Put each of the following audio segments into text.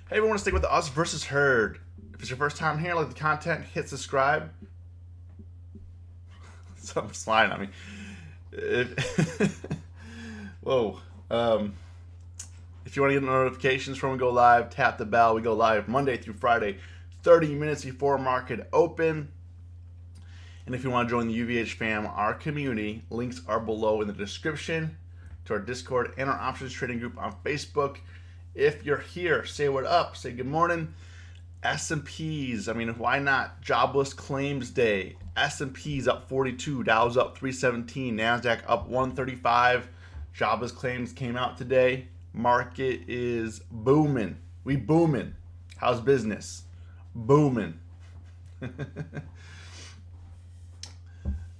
Hey, everyone, stick with the Us versus Herd. If it's your first time here, like the content, hit subscribe. Something's flying on me. Whoa. If you want to get notifications from when we go live, tap the bell. We go live Monday through Friday, 30 minutes before market open. And if you want to join the UVH fam, our community, links are below in the description to our Discord and our options trading group on Facebook. If you're here, say what up, say good morning. S&Ps, I mean, why not? Jobless claims day. S&Ps up 42, Dow's up 317, NASDAQ up 135. Jobless claims came out today. Market is booming. We booming. How's business? Booming.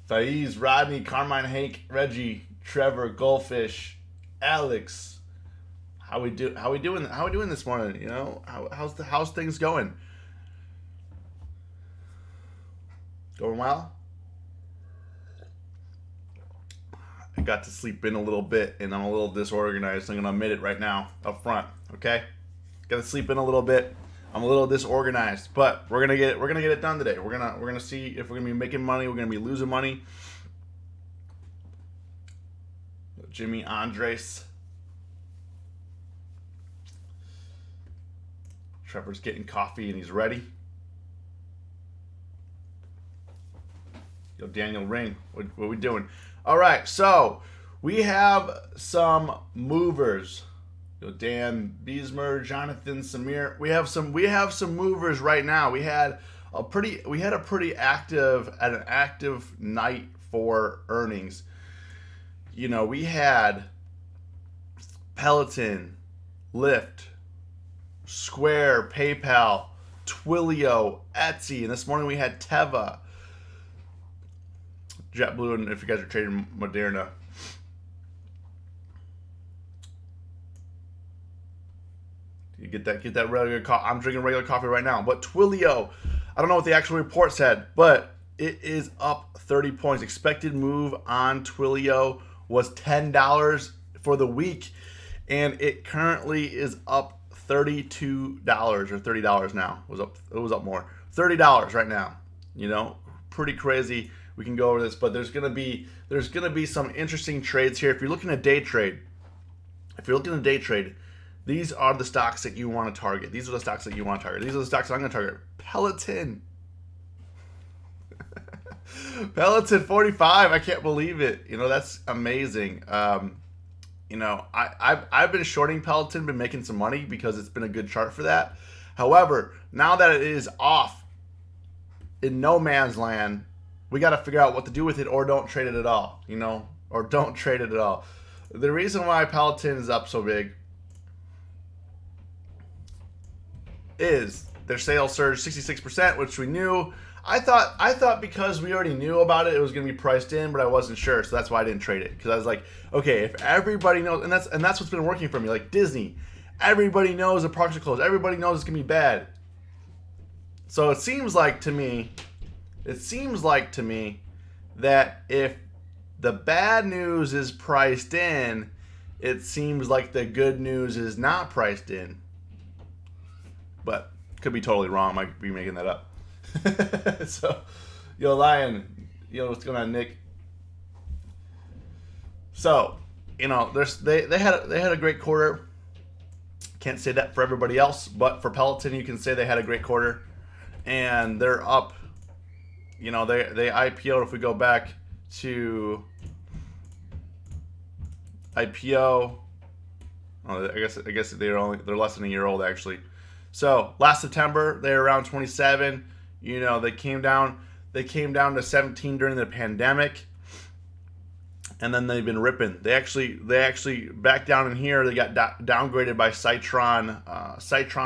Faiz, Rodney, Carmine, Hank, Reggie, Trevor, Goldfish, Alex. How we doing this morning? You know, how's things going? Going well? I got to sleep in a little bit, and I'm a little disorganized. I'm gonna admit it right now, up front. Okay, got to sleep in a little bit. I'm a little disorganized, but we're gonna get it done today. We're gonna see if we're gonna be making money. We're gonna be losing money. Jimmy Andres. Trevor's getting coffee and he's ready. Yo, Daniel Ring, what are we doing? All right, so we have some movers. Yo, Dan Beesmer, Jonathan Samir. We have some movers right now. We had a pretty active night for earnings. You know, we had Peloton, Lyft, Square, PayPal, Twilio, Etsy, and this morning we had Teva, JetBlue, and if you guys are trading Moderna. You get that regular coffee. I'm drinking regular coffee right now. But Twilio, I don't know what the actual report said, but it is up 30 points. Expected move on Twilio was $10 for the week, and it currently is up $32 or $30 now. It was up more. $30 right now. You know, pretty crazy. We can go over this, but there's gonna be some interesting trades here. If you're looking at day trade, these are the stocks that you want to target. These are the stocks that you want to target. These are the stocks I'm gonna target. Peloton. Peloton 45. I can't believe it. You know, that's amazing. You know, I've been shorting Peloton, been making some money because it's been a good chart for that. However, now that it is off in no man's land, we got to figure out what to do with it, or don't trade it at all. You know, or don't trade it at all. The reason why Peloton is up so big is their sales surged 66%, which we knew. I thought because we already knew about it, it was going to be priced in, but I wasn't sure, so that's why I didn't trade it. Because I was like, okay, if everybody knows, and that's what's been working for me, like Disney, everybody knows the parks are closed, everybody knows it's going to be bad. So it seems like to me that if the bad news is priced in, it seems like the good news is not priced in. But could be totally wrong. Might be making that up. So, yo, Lion, what's going on, Nick? So, you know, they had a great quarter. Can't say that for everybody else, but for Peloton, you can say they had a great quarter, and they're up. You know, they IPO'd. If we go back to IPO, I guess they're less than a year old actually. So last September they were around 27. You know, they came down to 17 during the pandemic, and then they've been ripping. They actually back down in here. They got downgraded by Citron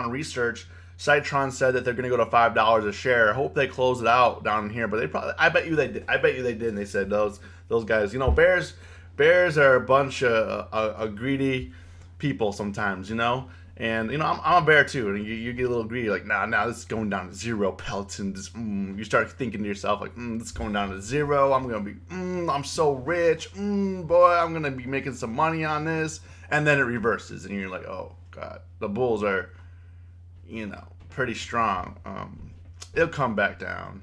Research. Citron said that they're going to go to $5 a share. I hope they close it out down in here, but I bet you they did. And they said those guys. You know, bears are a bunch of greedy people sometimes. You know. And, you know, I'm a bear too, and you get a little greedy, like, nah, this is going down to zero, Peloton. You start thinking to yourself, like, this is going down to zero. I'm so rich. Boy, I'm going to be making some money on this. And then it reverses, and you're like, oh, God. The bulls are pretty strong. It'll come back down.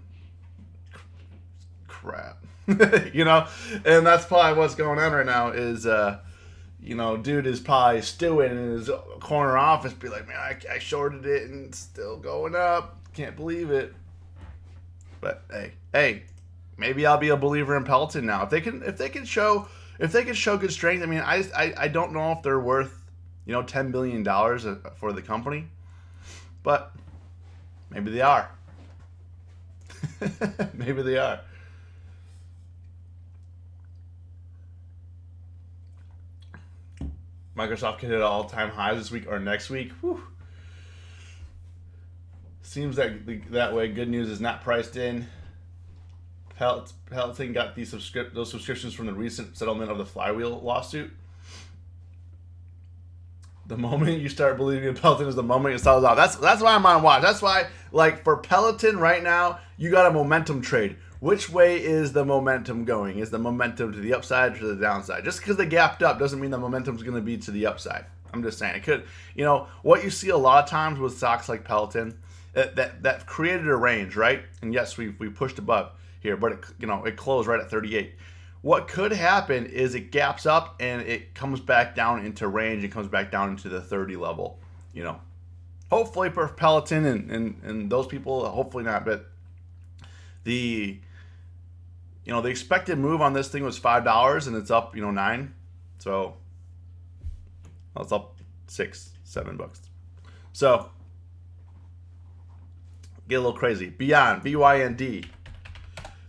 Crap. And that's probably what's going on right now is, dude is probably stewing in his corner office, be like, man, I shorted it and it's still going up. Can't believe it. But hey, maybe I'll be a believer in Peloton now. If they can show good strength. I mean, I don't know if they're worth $10 billion for the company, but maybe they are. Maybe they are. Microsoft could hit all-time highs this week or next week. Whew. Seems that way. Good news is not priced in. Peloton got those subscriptions from the recent settlement of the Flywheel lawsuit. The moment you start believing in Peloton is the moment it sells out. That's why I'm on watch. That's why, for Peloton right now, you got a momentum trade. Which way is the momentum going? Is the momentum to the upside or to the downside? Just because they gapped up doesn't mean the momentum's going to be to the upside. I'm just saying. It could, what you see a lot of times with stocks like Peloton, that created a range, right? And yes, we pushed above here, but it closed right at 38. What could happen is it gaps up and it comes back down into range. It comes back down into the 30 level. Hopefully for Peloton and those people, hopefully not. But the expected move on this thing was $5 and it's up $9. So it's up $6-7. So get a little crazy. Beyond BYND.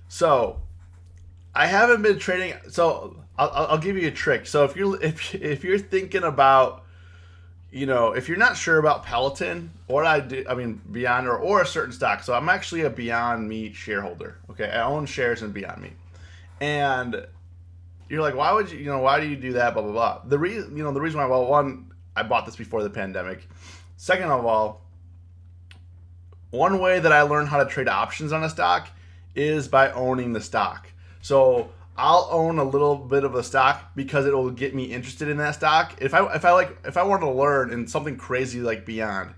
So I haven't been trading. So I'll give you a trick. So if you're thinking about, if you're not sure about Peloton, Beyond or a certain stock. So I'm actually a Beyond Meat shareholder. Okay, I own shares in Beyond Meat, and you're like, why would you? Why do you do that? Blah blah blah. The reason why. Well, one, I bought this before the pandemic. Second of all, one way that I learned how to trade options on a stock is by owning the stock. So I'll own a little bit of a stock because it will get me interested in that stock. If I wanted to learn in something crazy like Beyond,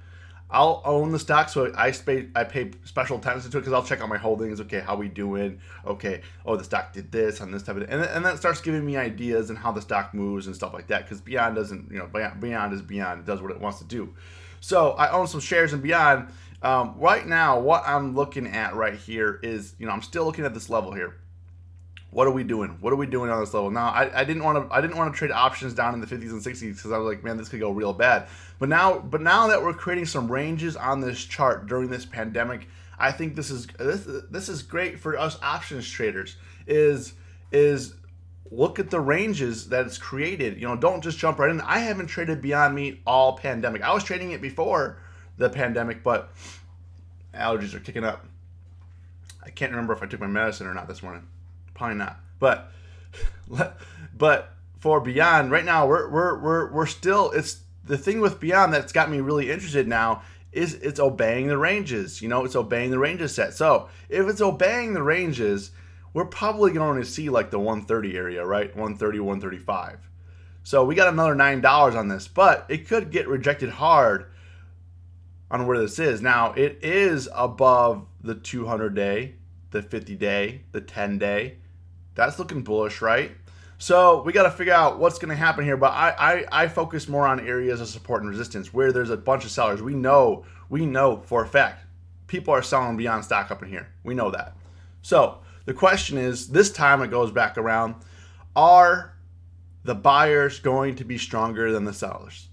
I'll own the stock. So I pay special attention to it because I'll check out my holdings. Okay, how we doing? Okay, the stock did this on this type of, and that starts giving me ideas and how the stock moves and stuff like that. Because Beyond doesn't, Beyond is Beyond. It does what it wants to do. So I own some shares in Beyond. Right now, what I'm looking at right here is, I'm still looking at this level here. What are we doing? What are we doing on this level? Now, I didn't want to trade options down in the 50s and 60s because I was like, man, this could go real bad. But now that we're creating some ranges on this chart during this pandemic, I think this is great for us options traders. Is look at the ranges that it's created. Don't just jump right in. I haven't traded Beyond Meat all pandemic. I was trading it before the pandemic, but allergies are kicking up. I can't remember if I took my medicine or not this morning. Probably not. But for Beyond right now, we're still. It's the thing with Beyond that's got me really interested now is it's obeying the ranges. It's obeying the ranges set. So if it's obeying the ranges, we're probably going to see like the 130 area, right? 130, 135. So we got another $9 on this, but it could get rejected hard on where this is. Now, it is above the 200-day, the 50-day, the 10-day. That's looking bullish, right? So we got to figure out what's going to happen here. But I focus more on areas of support and resistance where there's a bunch of sellers. We know for a fact people are selling Beyond stock up in here. We know that. So the question is, this time it goes back around, are the buyers going to be stronger than the sellers?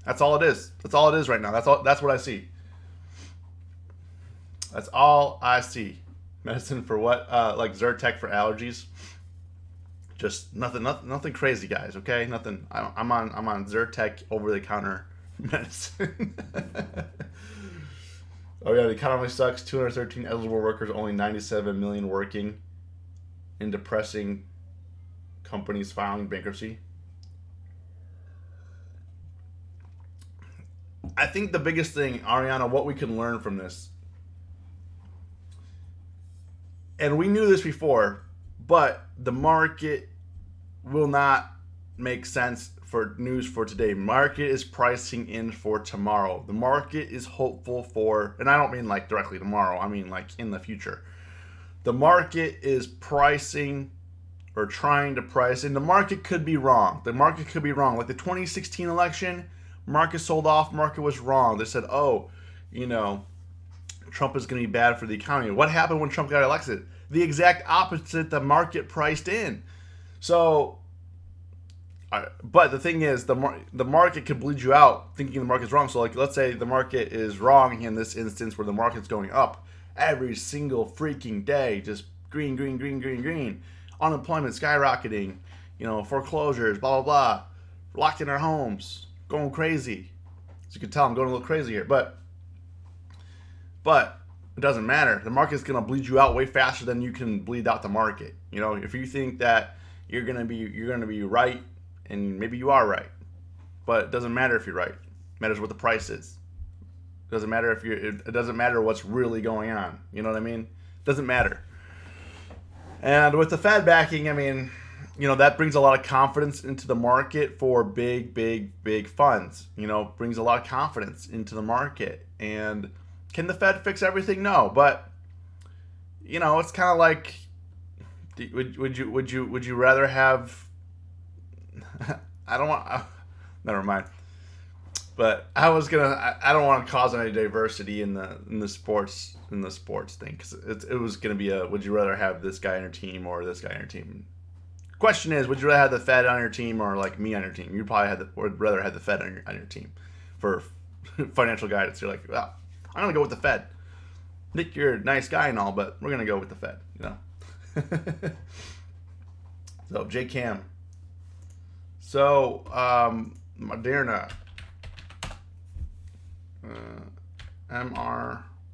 That's all it is. That's all it is right now. That's what I see. That's all I see. Medicine for what? Like Zyrtec for allergies. Just nothing crazy, guys. Okay, nothing. I'm on Zyrtec over the counter medicine. Oh yeah, the economy sucks. 213 eligible workers, only 97 million working. In depressing companies filing bankruptcy. I think the biggest thing, Ariana, what we can learn from this, and we knew this before, but the market will not make sense for news for today. Market is pricing in for tomorrow. The market is hopeful for, and I don't mean like directly tomorrow, I mean like in the future. The market is pricing or trying to price, and the market could be wrong. The market could be wrong. Like the 2016 election, market sold off, market was wrong. They said, oh, Trump is going to be bad for the economy. What happened when Trump got elected? The exact opposite the market priced in. So, but the thing is, the market could bleed you out thinking the market's wrong. So, like, let's say the market is wrong in this instance where the market's going up every single freaking day, just green, green, green, green, green. Unemployment skyrocketing, foreclosures, blah, blah, blah. Locked in our homes, going crazy. As you can tell, I'm going a little crazy here. But it doesn't matter. The market's going to bleed you out way faster than you can bleed out the market. If you think that you're going to be right, and maybe you are right, but it doesn't matter if you're right. It matters what the price is. It doesn't matter it doesn't matter what's really going on. You know what I mean? It doesn't matter. And with the Fed backing, I mean, that brings a lot of confidence into the market for big, big, big funds. Brings a lot of confidence into the market. And can the Fed fix everything? No, but it's kind of like, would you rather have? Never mind. But I don't want to cause any diversity in the sports thing, because it was gonna be would you rather have this guy on your team or this guy on your team? Question is, would you rather have the Fed on your would or like me on your team? You probably would rather have the Fed on your team for financial guidance. You're like, well, I'm gonna go with the Fed. Nick, you're a nice guy and all, but we're gonna go with the Fed. So J Cam. So Moderna.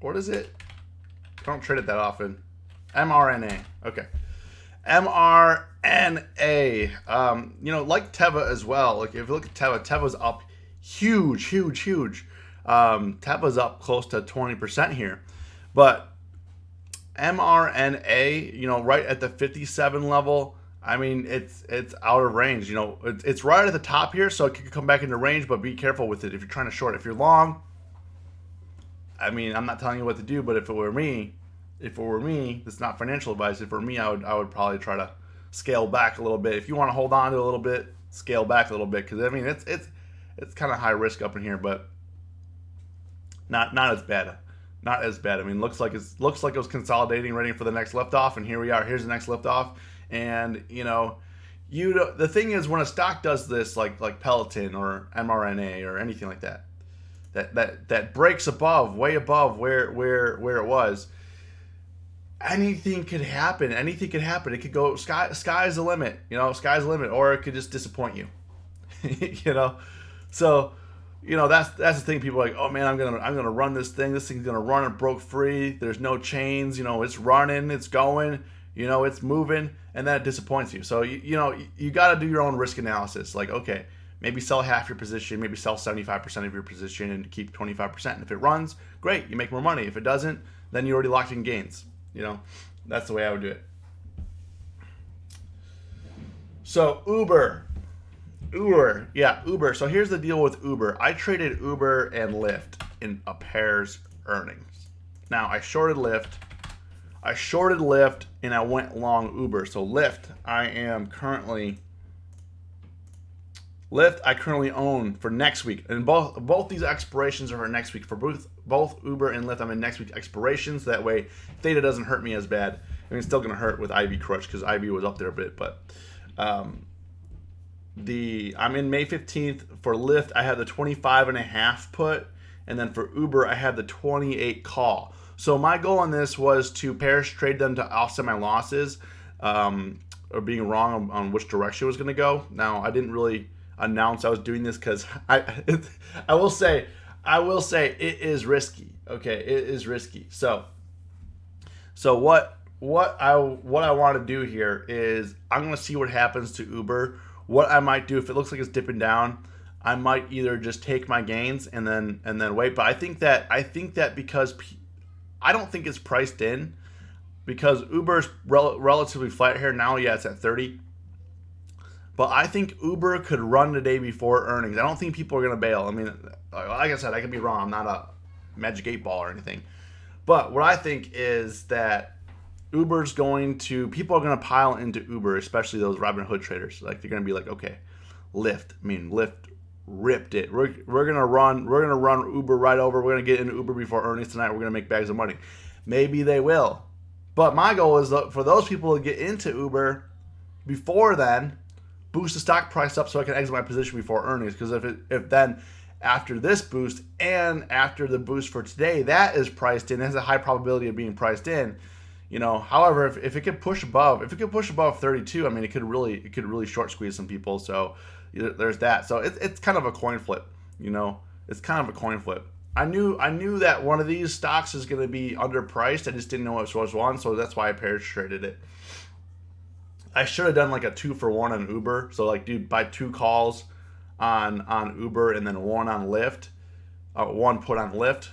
What is it? Don't trade it that often. mRNA. Okay. mRNA. Like Teva as well. Like if you look at Teva's up huge. Teva's up close to 20% here. But mRNA, right at the 57 level, I mean, it's out of range. It's right at the top here, so it could come back into range, but be careful with it if you're trying to short. If you're long, I mean, I'm not telling you what to do, but if it were me, it's not financial advice. If it were me, I would probably try to scale back a little bit. If you want to hold on to a little bit, scale back a little bit, because I mean, it's kind of high risk up in here, but not as bad. Not as bad. I mean, looks like it was consolidating, ready for the next lift off, and here we are. Here's the next lift off, and the thing is, when a stock does this, like Peloton or mRNA or anything like that breaks way above where it was, anything could happen. It could go sky's the limit. Sky's the limit, or it could just disappoint you. So. That's the thing. People are like, oh man, I'm gonna run this thing. This thing's gonna run. It broke free. There's no chains. It's running. It's going. It's moving, and then it disappoints you. So you got to do your own risk analysis. Like, okay, maybe sell half your position, maybe sell 75% of your position, and keep 25%. And if it runs, great, you make more money. If it doesn't, then you already locked in gains. That's the way I would do it. So Uber. Uber. So here's the deal with Uber. I traded Uber and Lyft in a pair's earnings. Now I shorted Lyft, and I went long Uber. So Lyft, I currently own for next week, and both these expirations are for next week. For both Uber and Lyft, I'm in next week's expirations. That way, Theta doesn't hurt me as bad. I mean, it's still gonna hurt with IV Crutch because IV was up there a bit, but. I'm in May 15th. For Lyft, I have the 25.5 put, and then for Uber, I have the 28 call. So my goal on this was to pairs trade them to offset my losses, or being wrong on which direction it was going to go. Now, I didn't really announce I was doing this because I will say it is risky. Okay, it is risky. So what I want to do here is I'm going to see what happens to Uber. What I might do, if it looks like it's dipping down, I might either just take my gains and then wait. But I think that because I don't think it's priced in, because Uber's relatively flat here now. Yeah, it's at 30. But I think Uber could run today before earnings. I don't think people are going to bail. I mean, like I said, I could be wrong. I'm not a magic 8 ball or anything. But what I think is that people are going to pile into Uber, especially those Robinhood traders. Like, they're going to be like, okay, Lyft ripped it. We're going to run Uber right over. We're going to get into Uber before earnings tonight. We're going to make bags of money. Maybe they will. But my goal is for those people to get into Uber before then, boost the stock price up so I can exit my position before earnings. Because if then after this boost and after the boost for today, that is priced in, it has a high probability of being priced in. However, if it could push above 32, I mean, it could really short squeeze some people. So there's that. So it's kind of a coin flip. It's kind of a coin flip. I knew that one of these stocks is going to be underpriced. I just didn't know which was one, so that's why I pair traded it. I should have done like a 2-for-1 on Uber. So like, dude, buy 2 calls on Uber and then 1 on Lyft, 1 put on Lyft.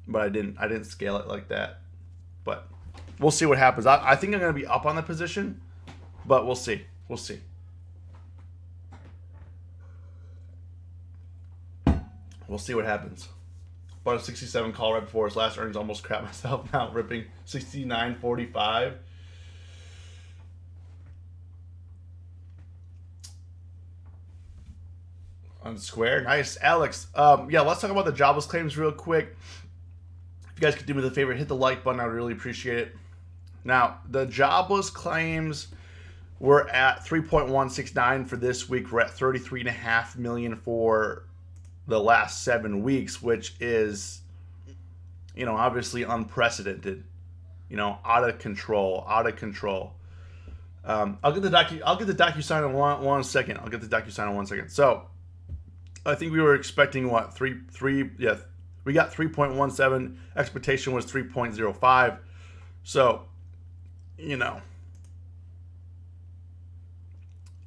But I didn't scale it like that. But we'll see what happens. I think I'm going to be up on the position, but we'll see. We'll see. We'll see what happens. Bought a 67 call right before his last earnings. Almost crap myself now. Ripping 69.45. On Square. Nice. Alex. Let's talk about the jobless claims real quick. If you guys could do me the favor, hit the like button. I would really appreciate it. Now, the jobless claims were at 3.169 for this week. We're at 33.5 million for the last 7 weeks, which is, obviously unprecedented. Out of control. I'll get the DocuSign in one second. I'll get the DocuSign in 1 second. So, I think we were expecting what? We got 3.17. Expectation was 3.05. So,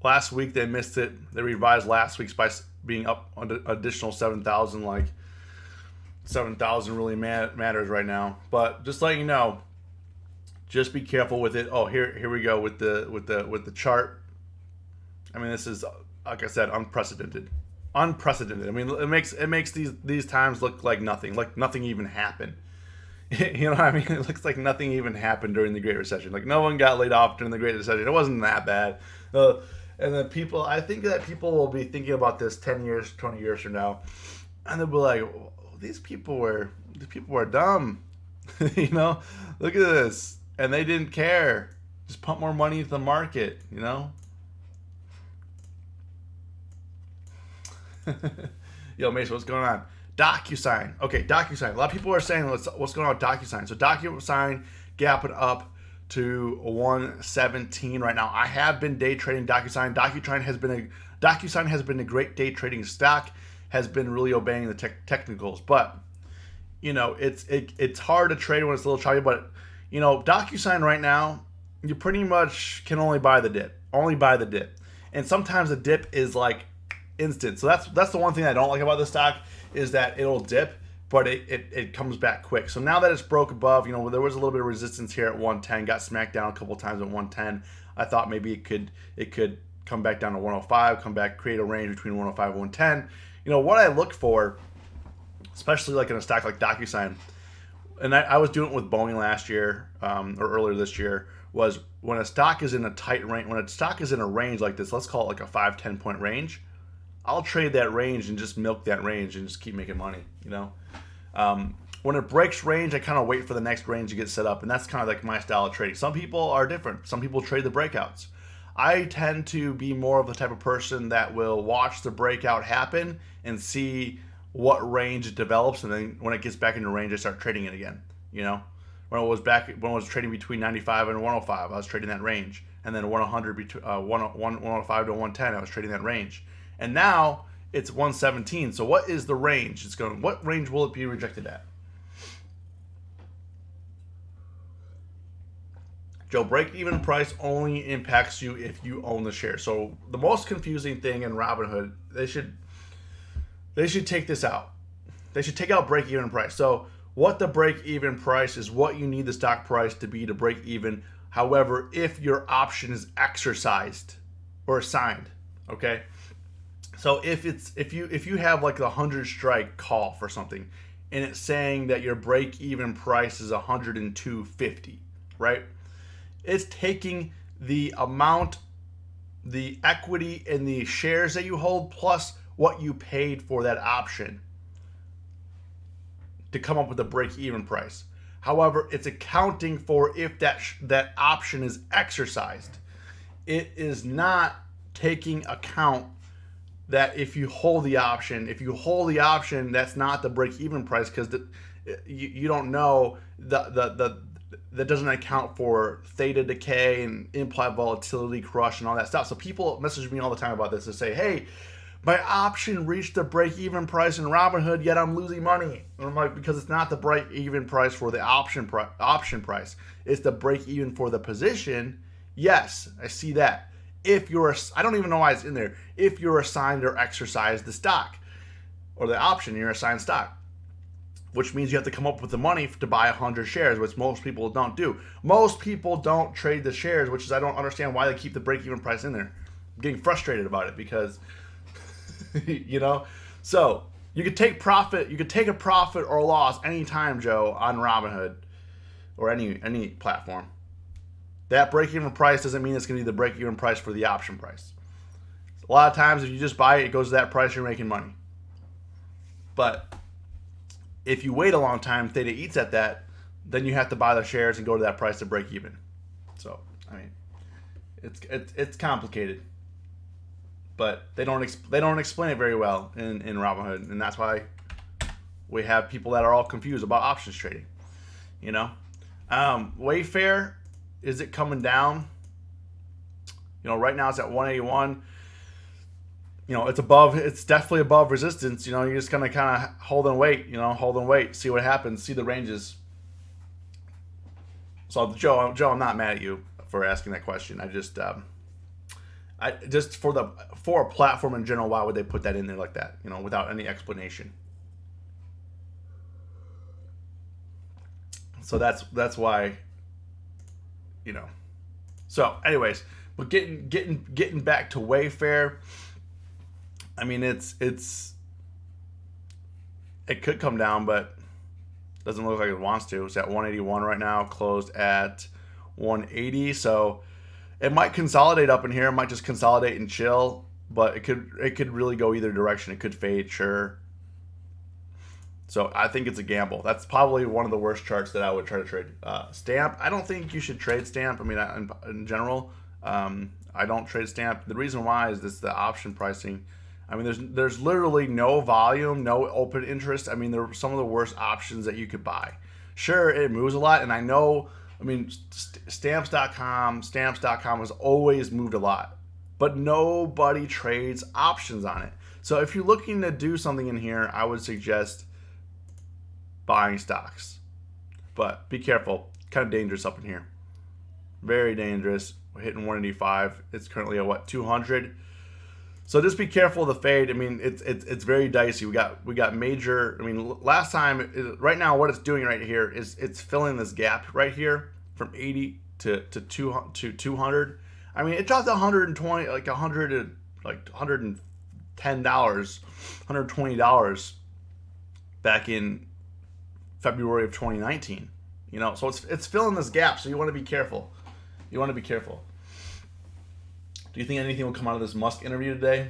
last week they missed it. They revised last week's by being up an additional 7,000. Like, 7,000 really matters right now. But just letting you know, just be careful with it. Oh, here we go with the chart. I mean, this is, like I said, unprecedented. I mean, it makes these times look like nothing even happened. You know what I mean? It looks like nothing even happened during the Great Recession. Like, no one got laid off during the Great Recession. It wasn't that bad. And then I think that people will be thinking about this 10 years, 20 years from now, and they'll be like, oh, these people were dumb. Look at this, and they didn't care. Just pump more money into the market. Yo, Mason, what's going on? DocuSign. Okay, DocuSign. A lot of people are saying, what's going on with DocuSign? So DocuSign gapping up to 117 right now. I have been day trading DocuSign. DocuSign has been a great day trading stock. Has been really obeying the technicals, but it's hard to trade when it's a little choppy. But DocuSign right now, you pretty much can only buy the dip. And sometimes the dip is like instant. So that's the one thing I don't like about the stock, is that it'll dip, but it comes back quick. So now that it's broke above, there was a little bit of resistance here at 110, got smacked down a couple times at 110. I thought maybe it could come back down to 105, come back, create a range between 105 and 110. What I look for, especially like in a stock like DocuSign, and I was doing it with Boeing last year, or earlier this year, was when a stock is in a tight range, when a stock is in a range like this, let's call it like a 5-10 point range, I'll trade that range and just milk that range and just keep making money. When it breaks range, I kind of wait for the next range to get set up, and that's kind of like my style of trading. Some people are different. Some people trade the breakouts. I tend to be more of the type of person that will watch the breakout happen and see what range it develops, and then when it gets back into range, I start trading it again. When it was trading between 95 and 105, I was trading that range, and then 105 to 110, I was trading that range. And now it's 117. So what is the range? What range will it be rejected at? Joe, break-even price only impacts you if you own the share. So the most confusing thing in Robinhood, they should take this out. They should take out break-even price. So what the break-even price is, what you need the stock price to be to break even. However, if your option is exercised, or assigned. Okay, so if you have like the 100 strike call for something, and it's saying that your break even price is 102.50, right? It's taking the amount, the equity in the shares that you hold plus what you paid for that option to come up with a break even price. However, it's accounting for if that option is exercised. It is not taking account that if you hold the option, that's not the break even price, because you don't know that doesn't account for theta decay and implied volatility crush and all that stuff. So people message me all the time about this and say, hey, my option reached the break-even price in Robinhood, yet I'm losing money. And I'm like, because it's not the break-even price for the option price. It's the break-even for the position. Yes, I see that. I don't even know why it's in there. If you're assigned or exercised the stock or the option, you're assigned stock, which means you have to come up with the money to buy 100 shares, which most people don't do. Most people don't trade the shares, which is, I don't understand why they keep the break-even price in there. I'm getting frustrated about it because so you could take a profit or loss anytime, Joe, on Robinhood or any platform. That break-even price doesn't mean it's going to be the break-even price for the option price. A lot of times, if you just buy it, it goes to that price, you're making money. But if you wait a long time, theta eats at that, then you have to buy the shares and go to that price to break even. So, I mean, it's complicated. But they don't explain it very well in Robinhood, and that's why we have people that are all confused about options trading. Wayfair, is it coming down? Right now it's at 181. It's definitely above resistance. You're just gonna kind of hold and wait, see what happens, see the ranges. So Joe, I'm not mad at you for asking that question. For a platform in general, why would they put that in there like that? Without any explanation. So that's why. So, anyways, but getting back to Wayfair. I mean, it could come down, but doesn't look like it wants to. It's at 181 right now, closed at 180. So it might consolidate up in here. It might just consolidate and chill, but it could really go either direction. It could fade, sure. So I think it's a gamble. That's probably one of the worst charts that I would try to trade. Stamp, I don't think you should trade Stamp. I mean, in general, I don't trade Stamp. The reason why is this the option pricing. I mean, there's literally no volume, no open interest. I mean, they're some of the worst options that you could buy. Sure, it moves a lot, and I know. I mean, stamps.com has always moved a lot, but nobody trades options on it. So if you're looking to do something in here, I would suggest buying stocks. But be careful. Kind of dangerous up in here. Very dangerous. We're hitting 185. It's currently at 200. So just be careful of the fade. I mean, it's very dicey. We got major. I mean, last time, right now, what it's doing right here is it's filling this gap right here from 80 to 200. I mean, it dropped 120, like $110, $120 back in February of 2019. So it's filling this gap. So you want to be careful. Do you think anything will come out of this Musk interview today?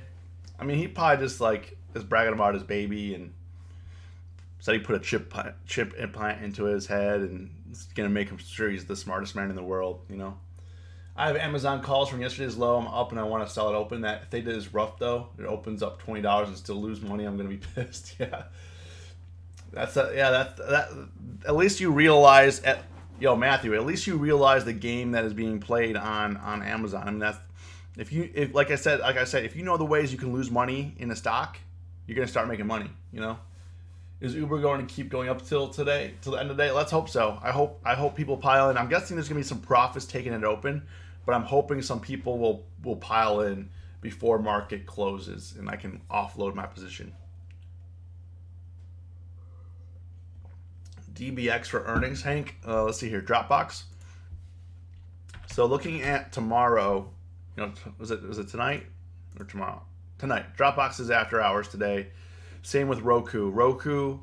I mean, he probably just is bragging about his baby and said he put a chip implant into his head and it's gonna make him sure he's the smartest man in the world. I have Amazon calls from yesterday's low. I'm up and I want to sell it open. That theta is rough though. It opens up $20 and still lose money. I'm gonna be pissed. Yeah, that. At least you realize Matthew. At least you realize the game that is being played on Amazon. I mean, if like I said, if you know the ways you can lose money in a stock, you're gonna start making money. Is Uber going to keep going up till the end of the day? Let's hope so. I hope people pile in. I'm guessing there's gonna be some profits taking it open, but I'm hoping some people will pile in before market closes and I can offload my position. DBX for earnings, Hank. Let's see here. Dropbox. So looking at tomorrow, was it tonight or tomorrow? Tonight. Dropbox is after hours today. Same with Roku. Roku,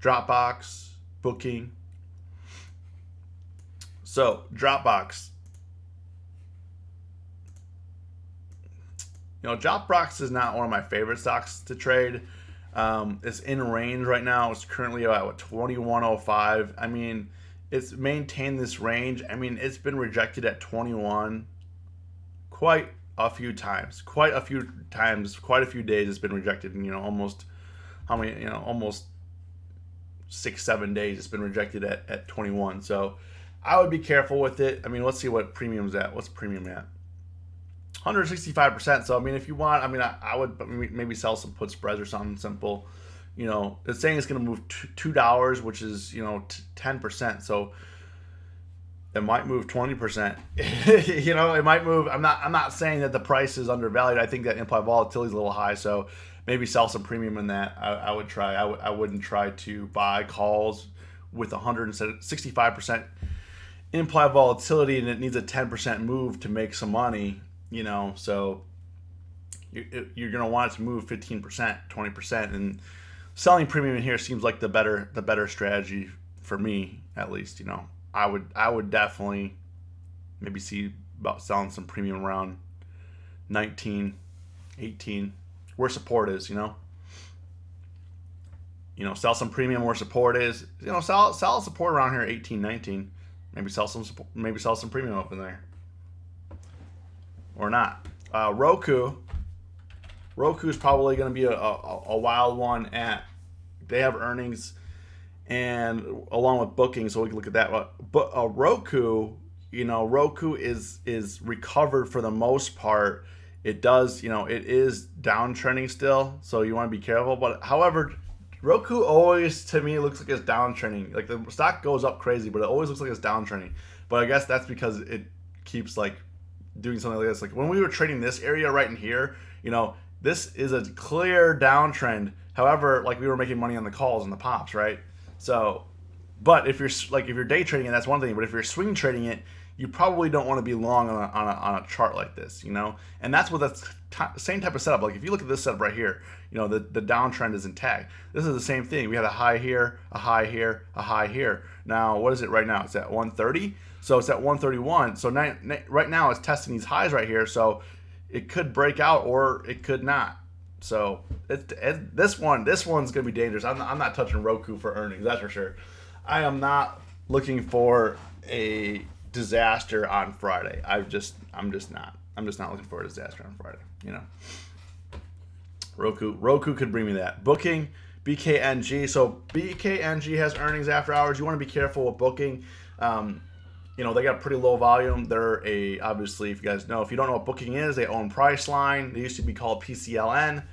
Dropbox, Booking. So Dropbox. Dropbox is not one of my favorite stocks to trade. It's in range right now. It's currently at 2105. I mean, it's maintained this range. I mean, it's been rejected at 21 quite a few times. Quite a few days it's been rejected. And, almost 6-7 days it's been rejected at 21. So I would be careful with it. I mean, let's see what premium's at. What's premium at? 165%. So I mean, if you want, I would maybe sell some put spreads or something simple. It's saying it's going to move $2, which is 10%. So it might move 20%. It might move. I'm not saying that the price is undervalued. I think that implied volatility is a little high. So maybe sell some premium in that. I would try. I wouldn't try to buy calls with 165% implied volatility, and it needs a 10% move to make some money. So you're going to want it to move 15%, 20%, and selling premium in here seems like the better strategy for me, at least. I would definitely maybe see about selling some premium around 19, 18, where support is. Sell some premium where support is. Sell support around here 18, 19. Maybe sell some premium up in there. Or not. Roku is probably going to be a wild one. They have earnings, and along with Booking, so we can look at that. But Roku is recovered for the most part. It does, it is downtrending still, so you want to be careful. But however, Roku always, to me, looks like it's downtrending. Like, the stock goes up crazy, but it always looks like it's downtrending. But I guess that's because it keeps doing something like this. Like when we were trading this area right in here, this is a clear downtrend. However, we were making money on the calls and the pops, right? So, but if you're day trading it, that's one thing. But if you're swing trading it, you probably don't want to be long on a chart like this, And that's what same type of setup. Like if you look at this setup right here, the downtrend is intact. This is the same thing. We had a high here, a high here, a high here. Now, what is it right now? It's at 130. So it's at 131. So right now it's testing these highs right here. So it could break out or it could not. So this one's gonna be dangerous. I'm not touching Roku for earnings. That's for sure. I am not looking for a disaster on Friday. I'm just not looking for a disaster on Friday. Roku could bring me that. Booking, BKNG. So BKNG has earnings after hours. You want to be careful with Booking. They got pretty low volume. They're obviously, if you guys know, if you don't know what Booking is, they own Priceline. They used to be called PCLN.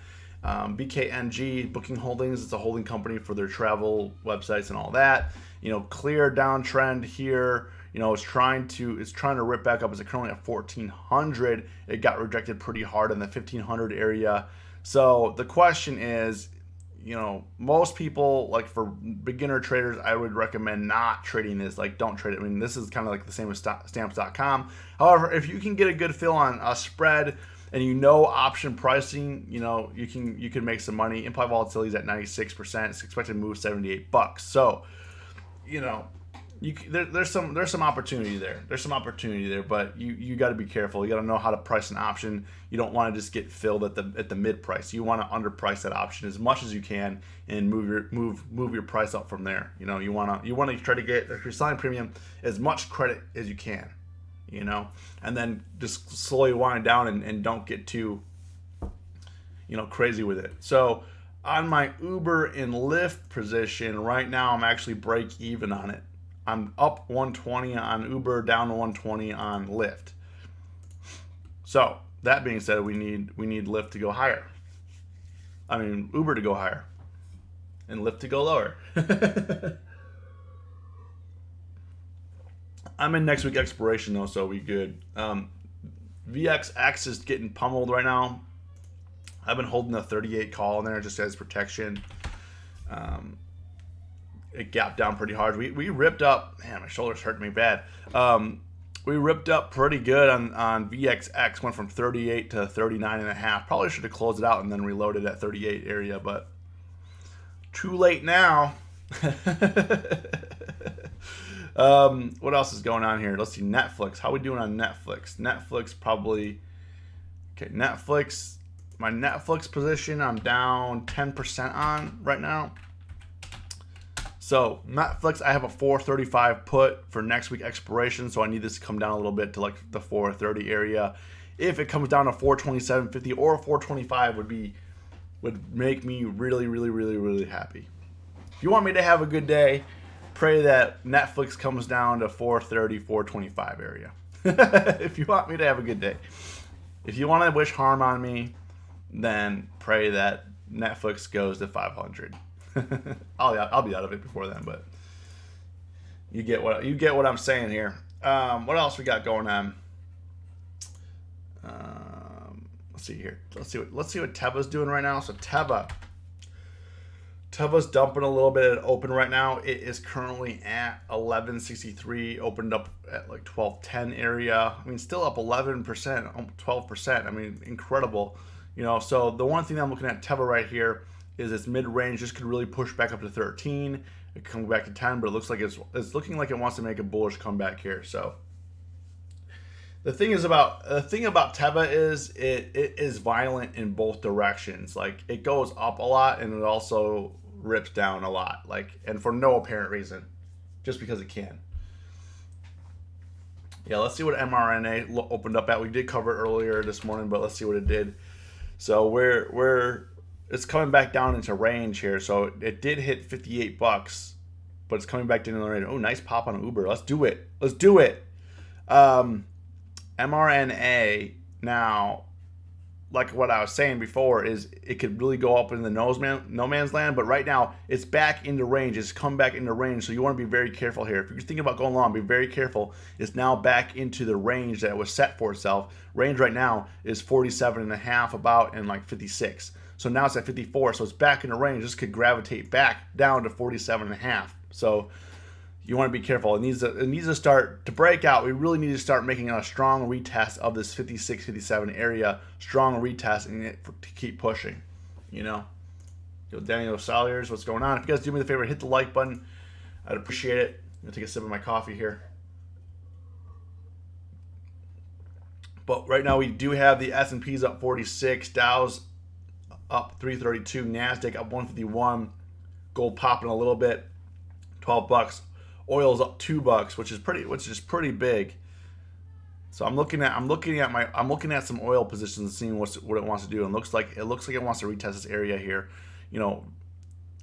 BKNG, Booking Holdings, it's a holding company for their travel websites and all that. Clear downtrend here. It's trying to rip back up. It's currently at 1400. It got rejected pretty hard in the 1500 area. So the question is, most people, for beginner traders, I would recommend not trading this. Don't trade it. This is kind of the same as stamps.com. However, if you can get a good feel on a spread and option pricing, you can make some money. Implied volatility is at 96%. It's expected to move $78. So, there's some opportunity there. But you got to be careful. You got to know how to price an option. You don't want to just get filled at the mid price. You want to underprice that option as much as you can and move your price up from there. You want to try to get, if you're selling premium, as much credit as you can. And then just slowly wind down and don't get too crazy with it. So on my Uber and Lyft position right now, I'm actually break even on it. I'm up 120 on Uber, down to 120 on Lyft. So that being said, we need Lyft to go higher. Uber to go higher, and Lyft to go lower. I'm in next week expiration though, so we good. VXX is getting pummeled right now. I've been holding a 38 call in there just as protection. It gapped down pretty hard. We ripped up. Man, my shoulder's hurting me bad. we ripped up pretty good on VXX. Went from 38 to 39.5. Probably should have closed it out and then reloaded at 38 area, but too late now. What else is going on here? Let's see. Netflix. How are we doing on Netflix? Netflix probably. Okay, Netflix. My Netflix position, I'm down 10% on right now. So Netflix, I have a 435 put for next week expiration, so I need this to come down a little bit to like the 430 area. If it comes down to 427.50 or 425 would make me really happy. If you want me to have a good day, pray that Netflix comes down to 430, 425 area. If you want me to have a good day. If you want to wish harm on me, then pray that Netflix goes to 500. I'll be out of it before then, but you get what I'm saying here. What else we got going on? Let's see here. Let's see what Teva's doing right now. So Teva's dumping a little bit at open right now. It is currently at 1163. Opened up at like 1210 area. I mean, still up 11%, 12%. I mean, incredible. So the one thing that I'm looking at Teva right here is its mid-range. This could really push back up to 13. It comes back to 10, but it looks like it's looking like it wants to make a bullish comeback here. So the thing about Teva is it is violent in both directions. Like it goes up a lot and it also rips down a lot. And for no apparent reason, just because it can. Yeah, let's see what mRNA opened up at. We did cover it earlier this morning, but let's see what it did. So it's coming back down into range here. So it did hit 58 bucks, but it's coming back down in the range. Oh, nice pop on Uber. Let's do it. mRNA now, like what I was saying before, is it could really go up in the no man's land, but right now it's back into range. It's come back into range, so you want to be very careful here. If you're thinking about going long, be very careful. It's now back into the range that it was set for itself. Range right now is 47.5 about and like 56. So now it's at 54, so it's back in the range. This could gravitate back down to 47.5. So you want to be careful. It needs to start to break out. We really need to start making a strong retest of this 56, 57 area. Strong retest and it to keep pushing. Daniel Salyers, what's going on? If you guys do me the favor, hit the like button. I'd appreciate it. I'm gonna take a sip of my coffee here. But right now we do have the S&P's up 46, Dow's up 332, NASDAQ up 151, gold popping a little bit, 12 bucks. Oil's up $2, which is pretty big. So I'm looking at some oil positions and seeing what it wants to do. And it looks like it wants to retest this area here.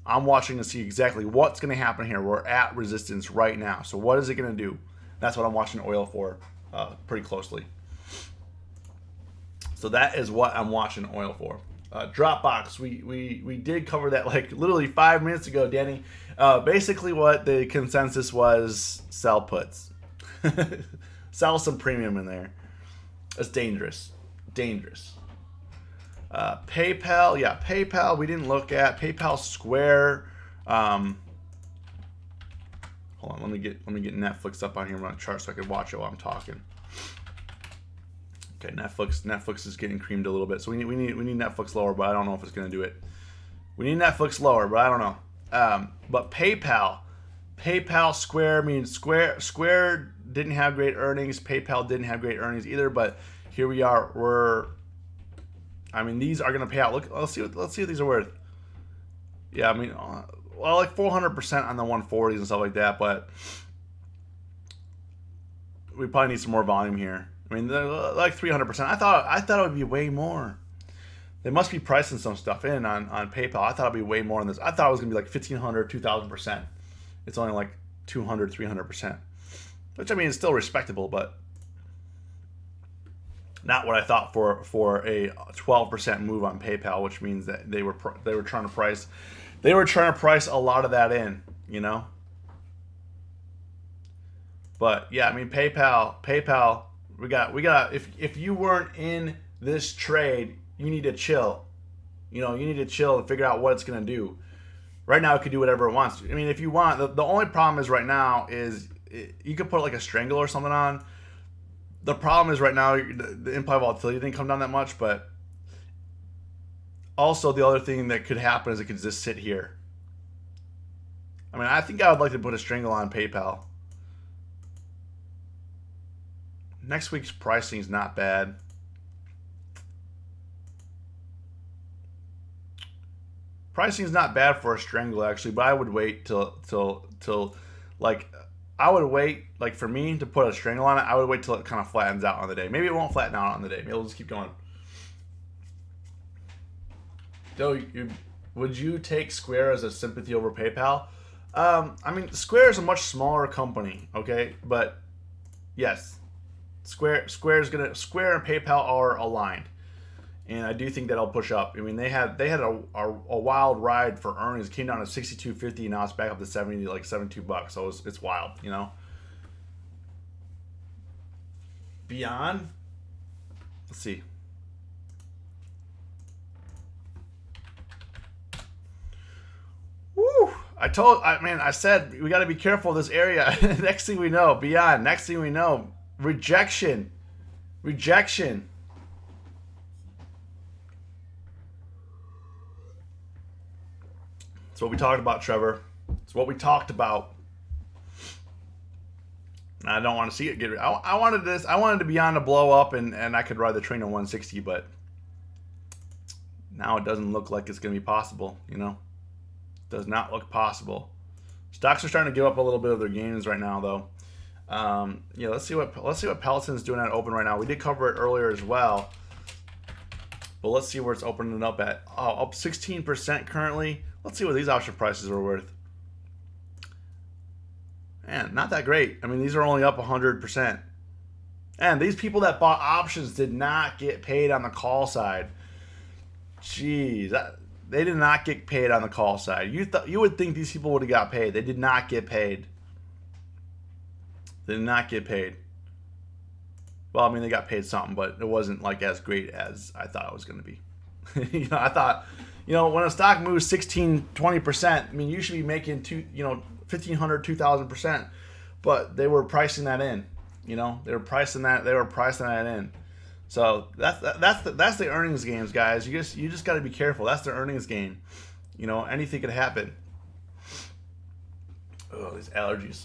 I'm watching to see exactly what's going to happen here. We're at resistance right now. So what is it going to do? That's what I'm watching oil for pretty closely. So that is what I'm watching oil for. Dropbox, we did cover that like literally 5 minutes ago, Danny. Basically what the consensus was, sell puts. Sell some premium in there. It's dangerous. PayPal we didn't look at. PayPal Square. Hold on, let me get Netflix up on here on a chart so I can watch it while I'm talking. Okay, Netflix is getting creamed a little bit, so we need Netflix lower, but I don't know if it's going to do it. We need Netflix lower, but I don't know. But PayPal, Square. I mean, Square didn't have great earnings. PayPal didn't have great earnings either. But here we are. These are going to pay out. Look, let's see what these are worth. Yeah, like 400% on the 140s and stuff like that. But we probably need some more volume here. They're like 300%. I thought it would be way more. They must be pricing some stuff in on PayPal. I thought it'd be way more on this. I thought it was gonna be like 1,500, 2,000%. It's only like 200, 300%, which is still respectable, but not what I thought for a 12% move on PayPal, which means that they were trying to price a lot of that in, But yeah, PayPal. We got. If you weren't in this trade, you need to chill. You need to chill and figure out what it's gonna do. Right now, it could do whatever it wants. If you want, the only problem is right now is you could put like a strangle or something on, The problem is right now the implied volatility didn't come down that much, but also the other thing that could happen is it could just sit here. I mean, I think I would like to put a strangle on PayPal. Next week's pricing is not bad. Pricing is not bad for a strangle actually, but I would wait till like I would wait like for me to put a strangle on it. I would wait till it kind of flattens out on the day. Maybe it won't flatten out on the day. Maybe it'll just keep going. So, would you take Square as a sympathy over PayPal? I mean, Square is a much smaller company, okay, but yes, Square and PayPal are aligned. And I do think that'll push up. I mean, they had a wild ride for earnings. It came down to 62.50, and now it's back up to 70, like $72. So it's wild, you know. Beyond, let's see. Woo! I said we got to be careful of this area. Next thing we know, Beyond. Next thing we know, rejection. It's what we talked about, Trevor. It's what we talked about. I don't want to see it get. I wanted this. I wanted to Beyond to blow up, and I could ride the train at 160, but now it doesn't look like it's going to be possible. You know, it does not look possible. Stocks are starting to give up a little bit of their gains right now, though. Yeah, let's see what Peloton's doing at open right now. We did cover it earlier as well, but let's see where it's opening up at. Oh, up 16% currently. Let's see what these option prices are worth. Man, not that great. I mean, these are only up 100%. And these people that bought options did not get paid on the call side. Jeez, they did not get paid on the call side. You would think these people would have got paid. They did not get paid. They did not get paid. Well, I mean, they got paid something, but it wasn't like as great as I thought it was going to be. You know, I thought, you know, when a stock moves 16, 20%, I mean, you should be making 1,500, 2,000%, but they were pricing that in. You know, they were pricing that in. So that's the earnings games, guys. You just got to be careful. That's the earnings game. You know, anything could happen. Oh, these allergies.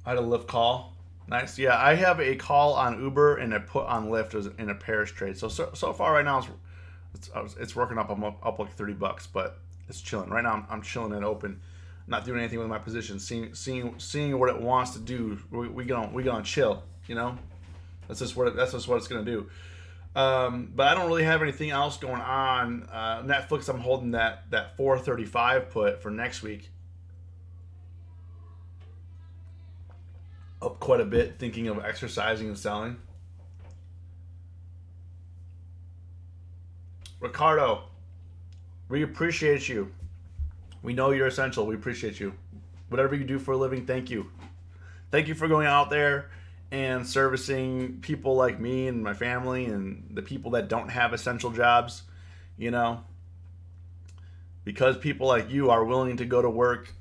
I had a Lyft call. Nice. Yeah, I have a call on Uber and a put on Lyft in a pairs trade. So far right now it's working up. I'm up like $30, but it's chilling. Right now I'm chilling and open, not doing anything with my position, seeing what it wants to do. We gonna chill, you know. That's just what it's gonna do. But I don't really have anything else going on. Netflix, I'm holding that 435 put for next week. Up quite a bit, thinking of exercising and selling. Ricardo, we appreciate you. We know you're essential. We appreciate you. Whatever you do for a living, thank you. Thank you for going out there and servicing people like me and my family and the people that don't have essential jobs, you know. Because people like you are willing to go to work.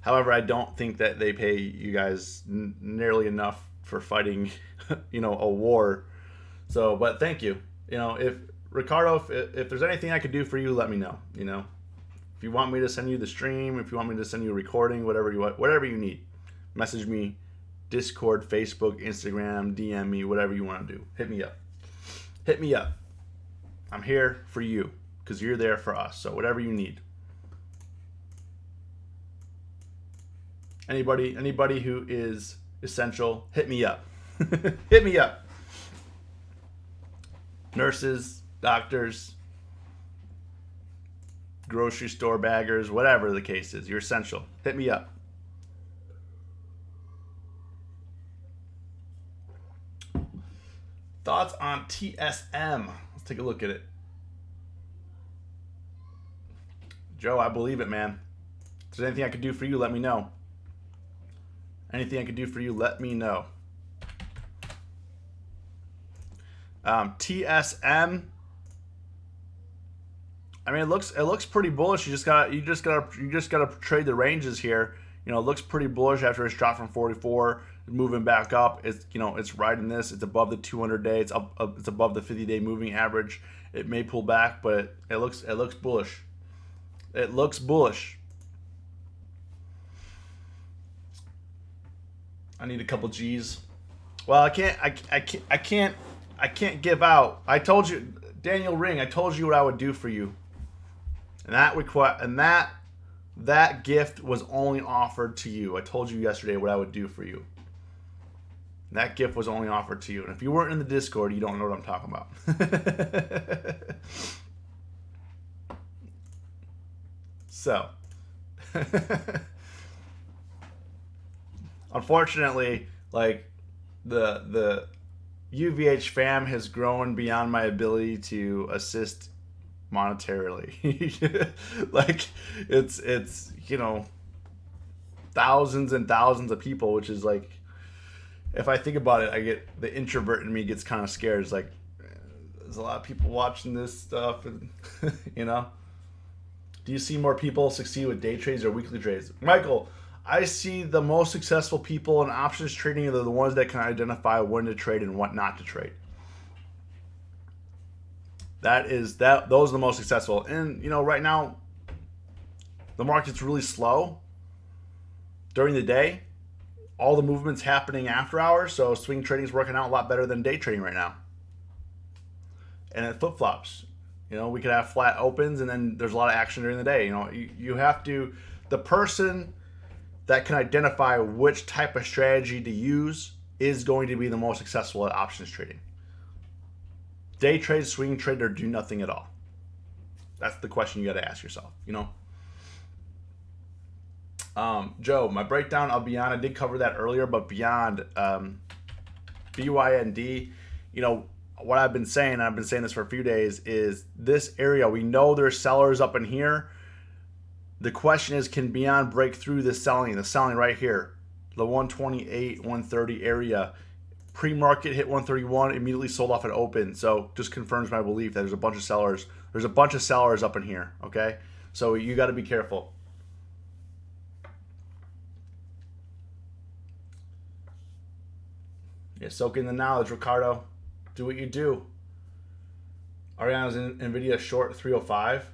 However, I don't think that they pay you guys nearly enough for fighting, you know, a war. So, but thank you. You know, if there's anything I could do for you, let me know. You know, if you want me to send you the stream, if you want me to send you a recording, whatever you need, message me, Discord, Facebook, Instagram, DM me, whatever you want to do. Hit me up. I'm here for you because you're there for us. So whatever you need. Anybody who is essential, hit me up. Hit me up. Nurses, doctors, grocery store baggers, whatever the case is, you're essential. Hit me up. Thoughts on TSM? Let's take a look at it. Joe, I believe it, man. If there's anything I could do for you, let me know. Anything I could do for you, let me know. TSM. I mean, it looks pretty bullish. You just gotta trade the ranges here. You know, it looks pretty bullish after it's dropped from 44. moving back up. It's it's riding this. It's above the 200-day. It's up. It's above the 50-day moving average. It may pull back, but it looks bullish. It looks bullish. I need a couple G's. Well, I can't give out. I told you, Daniel Ring. I told you what I would do for you, and that gift was only offered to you. I told you yesterday what I would do for you. That gift was only offered to you. And if you weren't in the Discord, you don't know what I'm talking about. So, unfortunately, like the UVH fam has grown beyond my ability to assist monetarily. Like it's thousands and thousands of people, which is like, if I think about it, I get the introvert in me gets kind of scared. It's like, there's a lot of people watching this stuff, and do you see more people succeed with day trades or weekly trades? Michael, I see the most successful people in options trading are the ones that can identify when to trade and what not to trade. Those are the most successful. And right now the market's really slow during the day. All the movement's happening after hours, so swing trading is working out a lot better than day trading right now. And it flip-flops. We could have flat opens, and then there's a lot of action during the day. You have to, the person that can identify which type of strategy to use is going to be the most successful at options trading. Day trade, swing trade, or do nothing at all. That's the question you got to ask yourself, Joe, my breakdown of Beyond, I did cover that earlier, but Beyond, BYND, what I've been saying this for a few days, is this area, we know there's sellers up in here. The question is, can Beyond break through the selling right here, the 128, 130 area? Pre-market hit 131, immediately sold off at open. So just confirms my belief that there's a bunch of sellers. There's a bunch of sellers up in here, okay? So you got to be careful. Yeah, soak in the knowledge, Ricardo. Do what you do. Ariana's in NVIDIA short 305.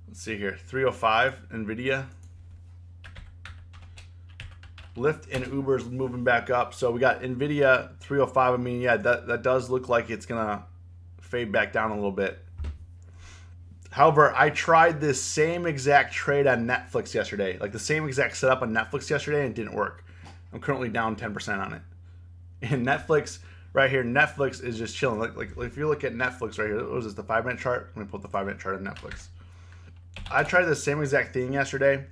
Let's see here. 305 NVIDIA. Lyft and Uber's moving back up. So we got NVIDIA 305. I mean, yeah, that does look like it's going to fade back down a little bit. However, I tried this same exact trade on Netflix yesterday. Like the same exact setup on Netflix yesterday, and it didn't work. I'm currently down 10% on it. And Netflix, right here, Netflix is just chilling. Like if you look at Netflix right here, what was this, the 5-minute chart? Let me pull up the 5-minute chart on Netflix. I tried the same exact thing yesterday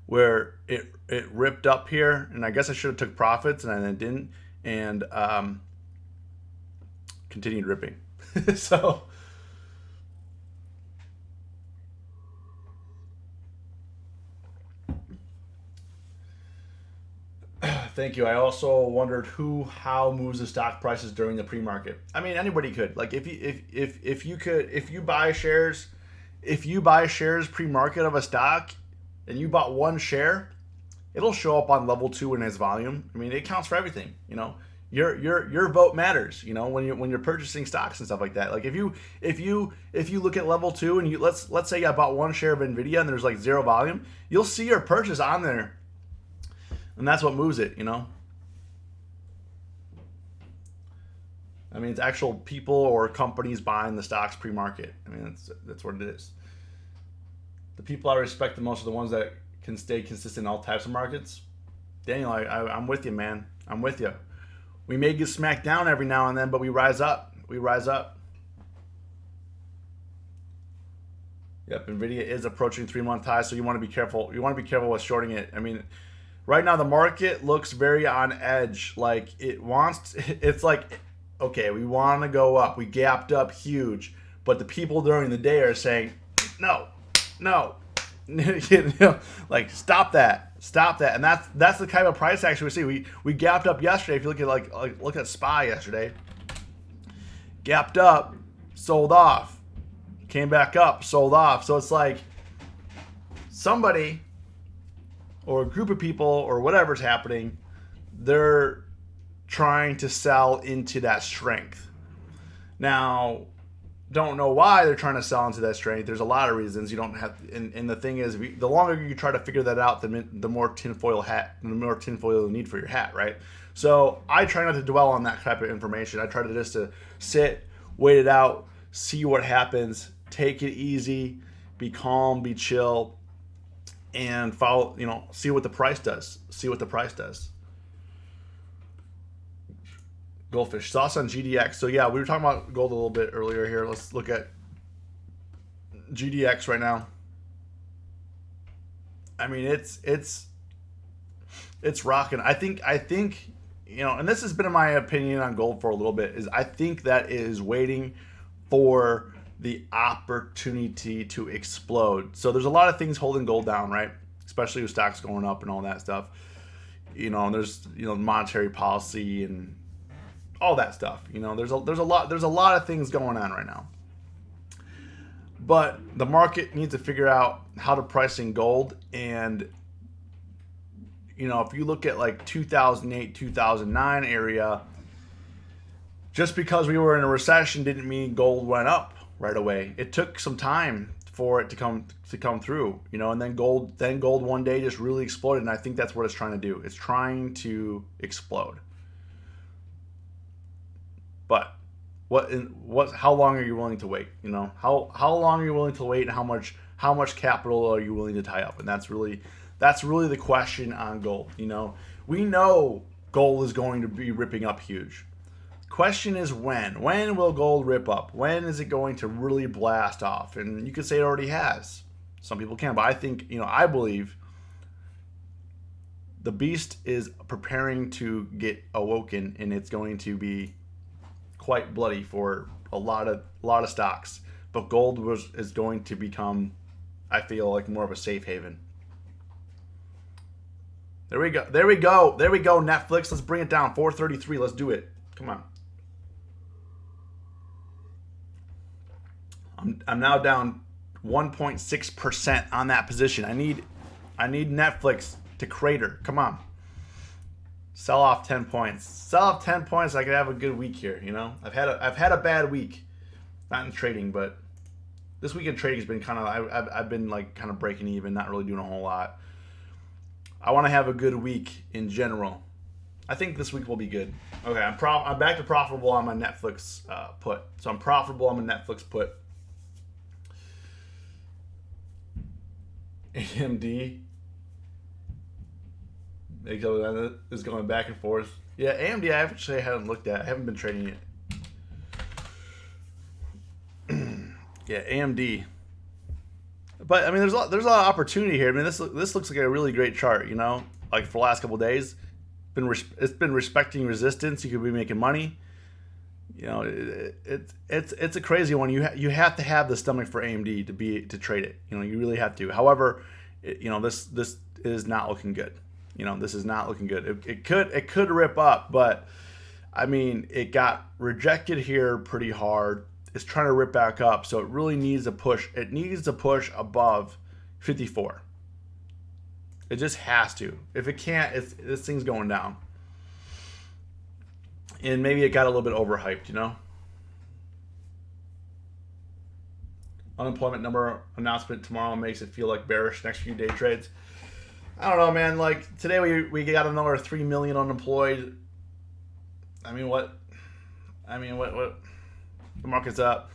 where it ripped up here, and I guess I should have took profits, and I didn't, and continued ripping. So thank you. I also wondered how moves the stock prices during the pre-market. I mean, anybody could. Like if you buy shares pre-market of a stock, and you bought one share, it'll show up on level 2 in its volume. I mean, it counts for everything. Your vote matters. When you're purchasing stocks and stuff like that. Like if you look at level 2 and let's say I bought one share of NVIDIA and there's like 0 volume, you'll see your purchase on there. And that's what moves it, I mean, it's actual people or companies buying the stocks pre-market. I mean, that's what it is. The people I respect the most are the ones that can stay consistent in all types of markets. Daniel, I'm with you, man. I'm with you. We may get smacked down every now and then, but we rise up. We rise up. Yep, NVIDIA is approaching 3-month highs, so you want to be careful. You want to be careful with shorting it. I mean, right now the market looks very on edge. Like it's like, okay, we want to go up. We gapped up huge, but the people during the day are saying, no, like stop that, and that's the kind of price action we see. We gapped up yesterday. If you look at look at SPY yesterday, gapped up, sold off, came back up, sold off. So it's like somebody or a group of people or whatever's happening, they're trying to sell into that strength. Now, don't know why they're trying to sell into that strength. There's a lot of reasons. You don't have, and the thing is, the longer you try to figure that out, the more tinfoil you need for your hat, right? So I try not to dwell on that type of information. I try to just to sit, wait it out, see what happens, take it easy, be calm, be chill, and follow. See what the price does. Goldfish sauce on GDX. So yeah, we were talking about gold a little bit earlier here. Let's look at GDX right now. I mean, it's rocking. I think and this has been my opinion on gold for a little bit, is I think that it is waiting for the opportunity to explode. So there's a lot of things holding gold down, right? Especially with stocks going up and all that stuff. And there's monetary policy and all that stuff. There's a lot of things going on right now. But the market needs to figure out how to price in gold. And if you look at like 2008, 2009 area, just because we were in a recession didn't mean gold went up right away. It took some time for it to come through, and then gold one day just really exploded. And I think that's what it's trying to do. It's trying to explode. But how long are you willing to wait? How long are you willing to wait, and how much capital are you willing to tie up? And that's really the question on gold. We know gold is going to be ripping up huge. Question is when will gold rip up? When is it going to really blast off? And you could say it already has. Some people can, but I think, I believe the beast is preparing to get awoken, and it's going to be quite bloody for a lot of stocks. But gold is going to become, I feel like, more of a safe haven. There we go. Netflix, let's bring it down. 433. Let's do it. Come on. I'm now down 1.6% on that position. I need Netflix to crater. Come on. Sell off 10 points. Sell off 10 points. I could have a good week here. I've had a bad week, not in trading, but this week in trading has been kind of. I've been like kind of breaking even, not really doing a whole lot. I want to have a good week in general. I think this week will be good. Okay, I'm back to profitable on my Netflix put. So I'm profitable on my Netflix put. AMD is going back and forth. Yeah, AMD I actually haven't looked at. I haven't been trading it. Yeah, AMD. But I mean, there's a lot of opportunity here. I mean, this looks like a really great chart. Like for the last couple of days, it's been respecting resistance. You could be making money. It's a crazy one. You have to have the stomach for AMD to trade it. You really have to. However, this is not looking good. This is not looking good. It could rip up, but I mean, it got rejected here pretty hard. It's trying to rip back up, so it really needs a push. It needs to push above 54. It just has to. If it can't, this thing's going down. And maybe it got a little bit overhyped, Unemployment number announcement tomorrow makes it feel like bearish next few day trades. I don't know, man. Like today we got another 3 million unemployed. I mean, what? The market's up.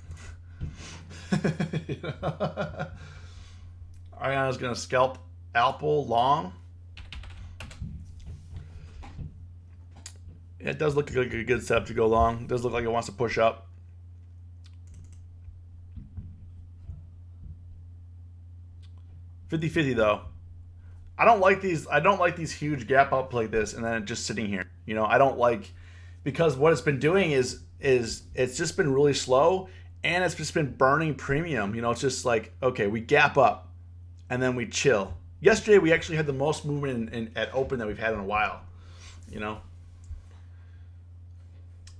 Ariana's gonna scalp Apple long. It does look like a good setup to go long. It does look like it wants to push up. $50-50 though. I don't like these huge gap up like this and then just sitting here. I don't like, because what it's been doing is it's just been really slow, and it's just been burning premium. It's just like, okay, we gap up and then we chill. Yesterday we actually had the most movement at open that we've had in a while.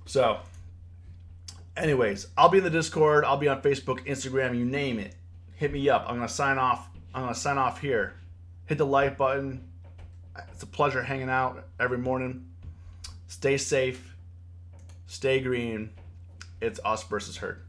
So anyways, I'll be in the Discord, I'll be on Facebook, Instagram, you name it. Hit me up. I'm gonna sign off here. Hit the like button, It's a pleasure hanging out every morning. Stay safe. Stay green. It's us versus herd.